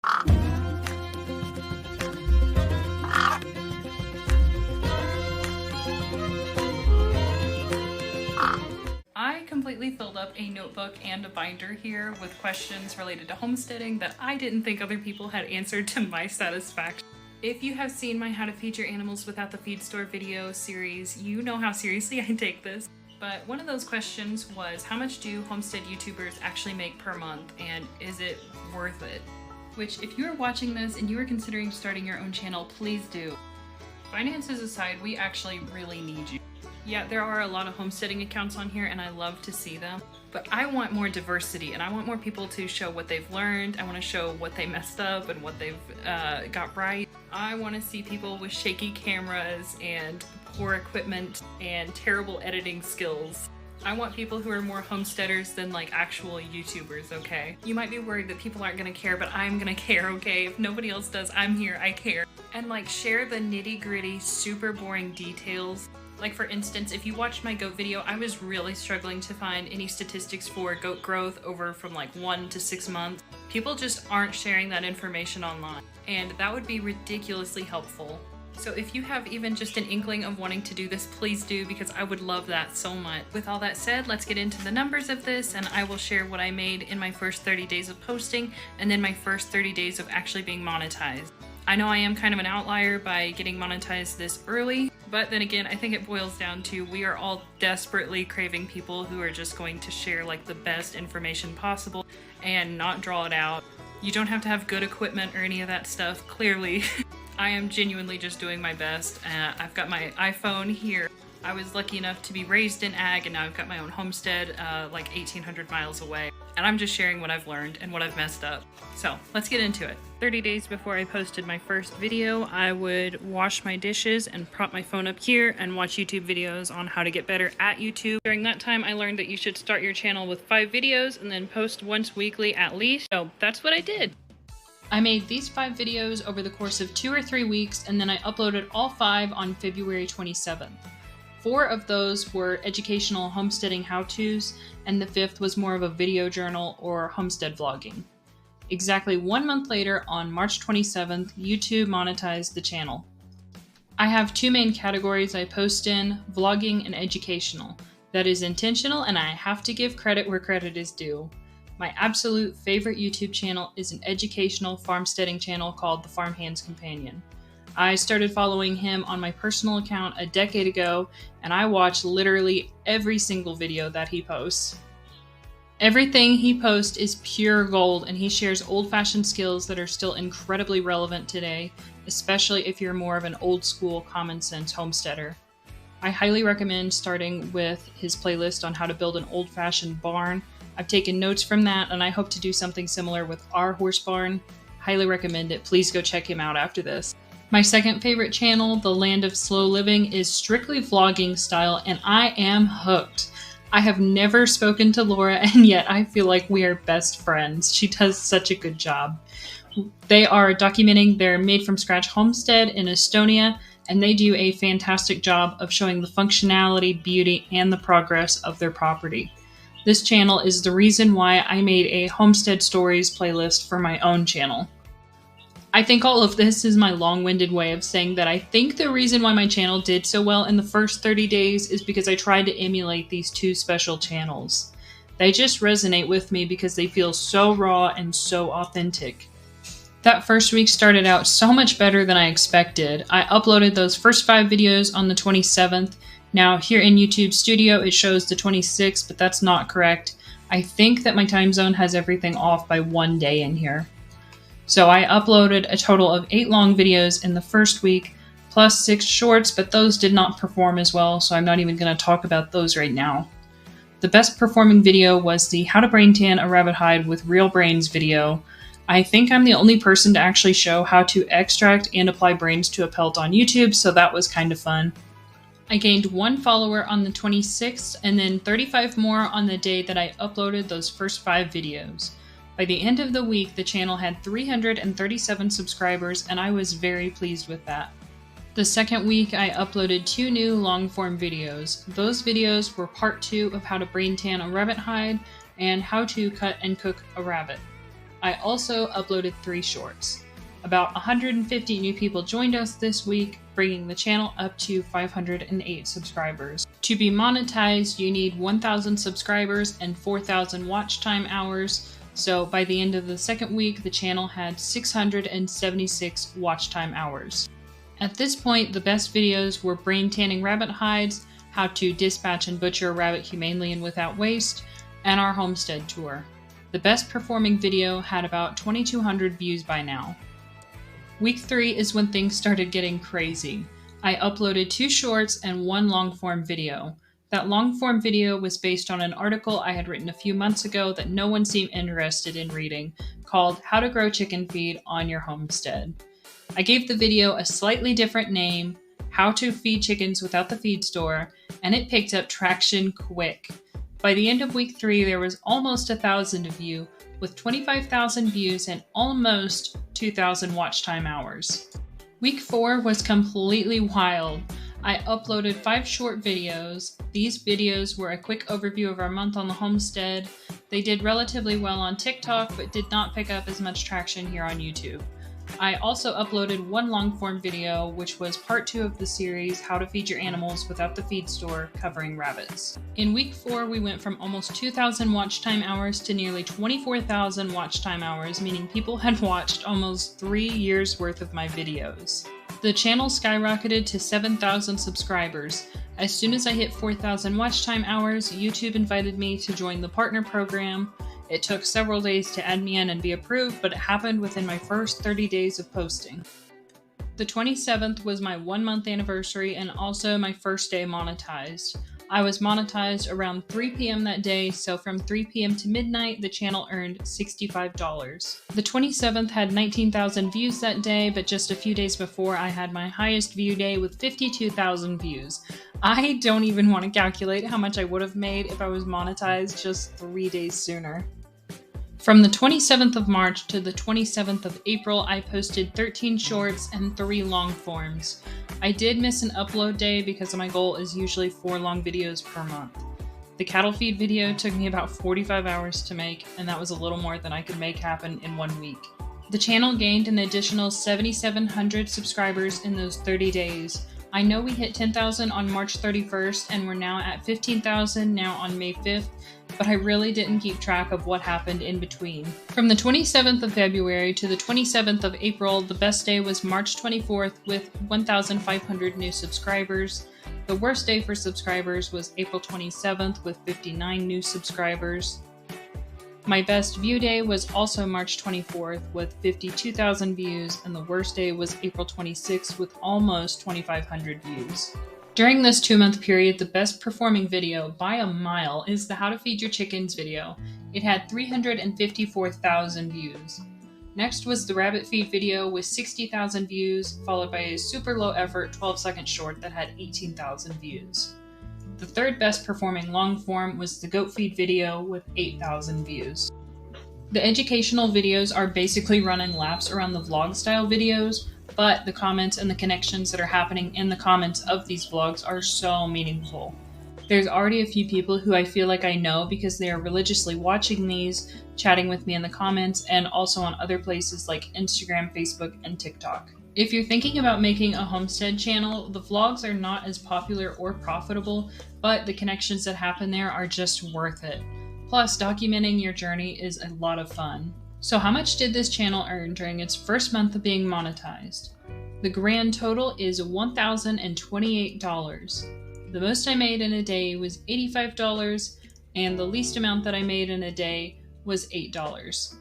I completely filled up a notebook and a binder here with questions related to homesteading that I didn't think other people had answered to my satisfaction. If you have seen my How to Feed Your Animals Without the Feed Store video series, you know how seriously I take this. But one of those questions was, how much do homestead YouTubers actually make per month, and is it worth it? Which, if you are watching this and you are considering starting your own channel, please do. Finances aside, we actually really need you. Yeah, there are a lot of homesteading accounts on here and I love to see them, but I want more diversity and I want more people to show what they've learned. I want to show what they messed up and what they've got right. I want to see people with shaky cameras and poor equipment and terrible editing skills. I want people who are more homesteaders than like actual YouTubers, okay? You might be worried that people aren't gonna care, but I'm gonna care, okay? If nobody else does, I'm here, I care. And like share the nitty-gritty, super boring details. Like for instance, if you watched my goat video, I was really struggling to find any statistics for goat growth over from like 1 to 6 months. People just aren't sharing that information online, and that would be ridiculously helpful. So if you have even just an inkling of wanting to do this, please do, because I would love that so much. With all that said, let's get into the numbers of this, and I will share what I made in my first 30 days of posting and then my first 30 days of actually being monetized. I know I am kind of an outlier by getting monetized this early, but then again, I think it boils down to we are all desperately craving people who are just going to share like the best information possible and not draw it out. You don't have to have good equipment or any of that stuff, clearly. I am genuinely just doing my best. I've got my iPhone here. I was lucky enough to be raised in ag, and now I've got my own homestead like 1,800 miles away. And I'm just sharing what I've learned and what I've messed up. So let's get into it. 30 days before I posted my first video, I would wash my dishes and prop my phone up here and watch YouTube videos on how to get better at YouTube. During that time, I learned that you should start your channel with 5 videos and then post once weekly at least. So that's what I did. I made these 5 videos over the course of 2 or 3 weeks, and then I uploaded all 5 on February 27th. 4 of those were educational homesteading how-tos, and the 5th was more of a video journal or homestead vlogging. Exactly 1 month later, on March 27th, YouTube monetized the channel. I have 2 main categories I post in, vlogging and educational. That is intentional, and I have to give credit where credit is due. My absolute favorite YouTube channel is an educational farmsteading channel called The Farmhand's Companion. I started following him on my personal account a decade ago, and I watch literally every single video that he posts. Everything he posts is pure gold, and he shares old-fashioned skills that are still incredibly relevant today, especially if you're more of an old-school, common-sense homesteader. I highly recommend starting with his playlist on how to build an old-fashioned barn. I've taken notes from that, and I hope to do something similar with our horse barn. Highly recommend it. Please go check him out after this. My second favorite channel, The Land of Slow Living, is strictly vlogging style, and I am hooked. I have never spoken to Laura, and yet I feel like we are best friends. She does such a good job. They are documenting their made-from-scratch homestead in Estonia, and they do a fantastic job of showing the functionality, beauty, and the progress of their property. This channel is the reason why I made a Homestead Stories playlist for my own channel. I think all of this is my long-winded way of saying that I think the reason why my channel did so well in the first 30 days is because I tried to emulate these 2 special channels. They just resonate with me because they feel so raw and so authentic. That first week started out so much better than I expected. I uploaded those first 5 videos on the 27th. Now, here in YouTube Studio, it shows the 26th, but that's not correct. I think that my time zone has everything off by 1 day in here. So I uploaded a total of 8 long videos in the first week, plus 6 shorts, but those did not perform as well, so I'm not even going to talk about those right now. The best performing video was the How to Brain Tan a Rabbit Hide with Real Brains video. I think I'm the only person to actually show how to extract and apply brains to a pelt on YouTube, so that was kind of fun. I gained 1 follower on the 26th, and then 35 more on the day that I uploaded those first 5 videos. By the end of the week, the channel had 337 subscribers, and I was very pleased with that. The second week, I uploaded 2 new long-form videos. Those videos were part 2 of how to brain tan a rabbit hide and how to cut and cook a rabbit. I also uploaded 3 shorts. About 150 new people joined us this week, bringing the channel up to 508 subscribers. To be monetized, you need 1,000 subscribers and 4,000 watch time hours. So by the end of the 2nd week, the channel had 676 watch time hours. At this point, the best videos were brain tanning rabbit hides, how to dispatch and butcher a rabbit humanely and without waste, and our homestead tour. The best performing video had about 2,200 views by now. Week 3 is when things started getting crazy. I uploaded 2 shorts and 1 long-form video. That long-form video was based on an article I had written a few months ago that no one seemed interested in reading, called How to Grow Chicken Feed on Your Homestead. I gave the video a slightly different name, How to Feed Chickens Without the Feed Store, and it picked up traction quick. By the end of week 3, there was almost 1,000 views, with 25,000 views and almost 2,000 watch time hours. Week 4 was completely wild. I uploaded 5 short videos. These videos were a quick overview of our month on the homestead. They did relatively well on TikTok, but did not pick up as much traction here on YouTube. I also uploaded 1 long-form video, which was part 2 of the series, How to Feed Your Animals Without the Feed Store, covering rabbits. In week 4, we went from almost 2,000 watch time hours to nearly 24,000 watch time hours, meaning people had watched almost 3 years worth of my videos. The channel skyrocketed to 7,000 subscribers. As soon as I hit 4,000 watch time hours, YouTube invited me to join the partner program. It took several days to add me in and be approved, but it happened within my first 30 days of posting. The 27th was my 1-month anniversary and also my first day monetized. I was monetized around 3 p.m. that day, so from 3 p.m. to midnight, the channel earned $65. The 27th had 19,000 views that day, but just a few days before, I had my highest view day with 52,000 views. I don't even want to calculate how much I would have made if I was monetized just 3 days sooner. From the 27th of March to the 27th of April, I posted 13 shorts and 3 long forms. I did miss an upload day because my goal is usually 4 long videos per month. The cattle feed video took me about 45 hours to make, and that was a little more than I could make happen in 1 week. The channel gained an additional 7,700 subscribers in those 30 days. I know we hit 10,000 on March 31st, and we're now at 15,000 now on May 5th, but I really didn't keep track of what happened in between. From the 27th of February to the 27th of April, the best day was March 24th with 1,500 new subscribers. The worst day for subscribers was April 27th with 59 new subscribers. My best view day was also March 24th with 52,000 views, and the worst day was April 26th with almost 2,500 views. During this 2-month period, the best performing video by a mile is the How to Feed Your Chickens video. It had 354,000 views. Next was the rabbit feed video with 60,000 views, followed by a super low effort 12-second short that had 18,000 views. The third best performing long form was the goat feed video with 8,000 views. The educational videos are basically running laps around the vlog style videos, but the comments and the connections that are happening in the comments of these vlogs are so meaningful. There's already a few people who I feel like I know because they are religiously watching these, chatting with me in the comments, and also on other places like Instagram, Facebook, and TikTok. If you're thinking about making a homestead channel, the vlogs are not as popular or profitable, but the connections that happen there are just worth it. Plus, documenting your journey is a lot of fun. So how much did this channel earn during its first month of being monetized? The grand total is $1,028. The most I made in a day was $85, and the least amount that I made in a day was $8.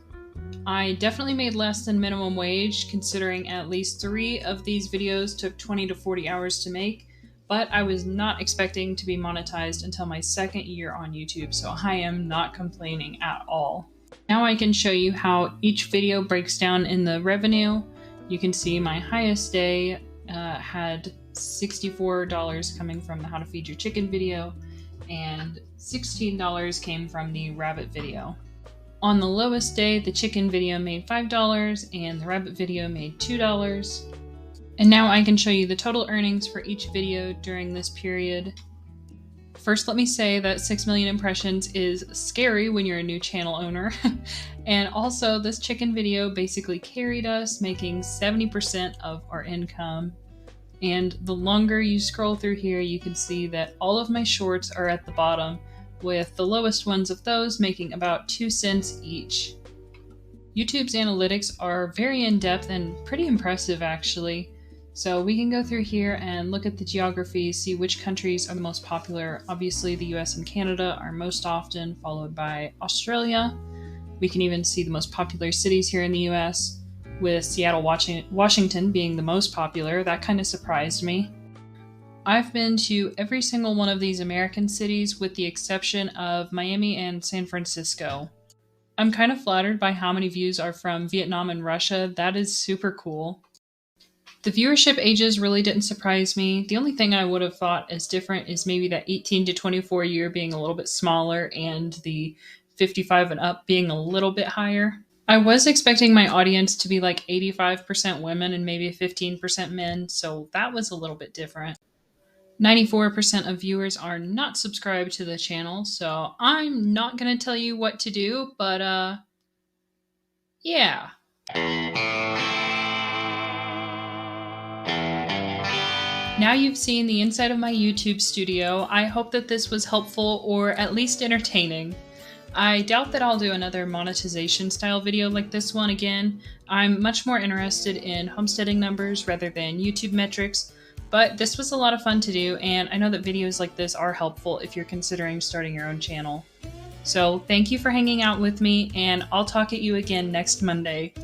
I definitely made less than minimum wage, considering at least 3 of these videos took 20 to 40 hours to make, but I was not expecting to be monetized until my 2nd year on YouTube, so I am not complaining at all. Now I can show you how each video breaks down in the revenue. You can see my highest day had $64 coming from the How to Feed Your Chicken video, and $16 came from the rabbit video. On the lowest day, the chicken video made $5 and the rabbit video made $2. And now I can show you the total earnings for each video during this period. First, let me say that 6 million impressions is scary when you're a new channel owner. And also, this chicken video basically carried us, making 70% of our income. And the longer you scroll through here, you can see that all of my shorts are at the bottom, with the lowest ones of those making about 2 cents each. YouTube's analytics are very in-depth and pretty impressive, actually. So we can go through here and look at the geography, see which countries are the most popular. Obviously, the US and Canada are most often, followed by Australia. We can even see the most popular cities here in the US, with Seattle, Washington being the most popular. That kind of surprised me. I've been to every single one of these American cities with the exception of Miami and San Francisco. I'm kind of flattered by how many views are from Vietnam and Russia. That is super cool. The viewership ages really didn't surprise me. The only thing I would have thought is different is maybe that 18 to 24 year being a little bit smaller and the 55 and up being a little bit higher. I was expecting my audience to be like 85% women and maybe 15% men, so that was a little bit different. 94% of viewers are not subscribed to the channel, so I'm not going to tell you what to do, but yeah. Now you've seen the inside of my YouTube studio. I hope that this was helpful or at least entertaining. I doubt that I'll do another monetization style video like this one again. I'm much more interested in homesteading numbers rather than YouTube metrics, but this was a lot of fun to do, and I know that videos like this are helpful if you're considering starting your own channel. So thank you for hanging out with me, and I'll talk at you again next Monday.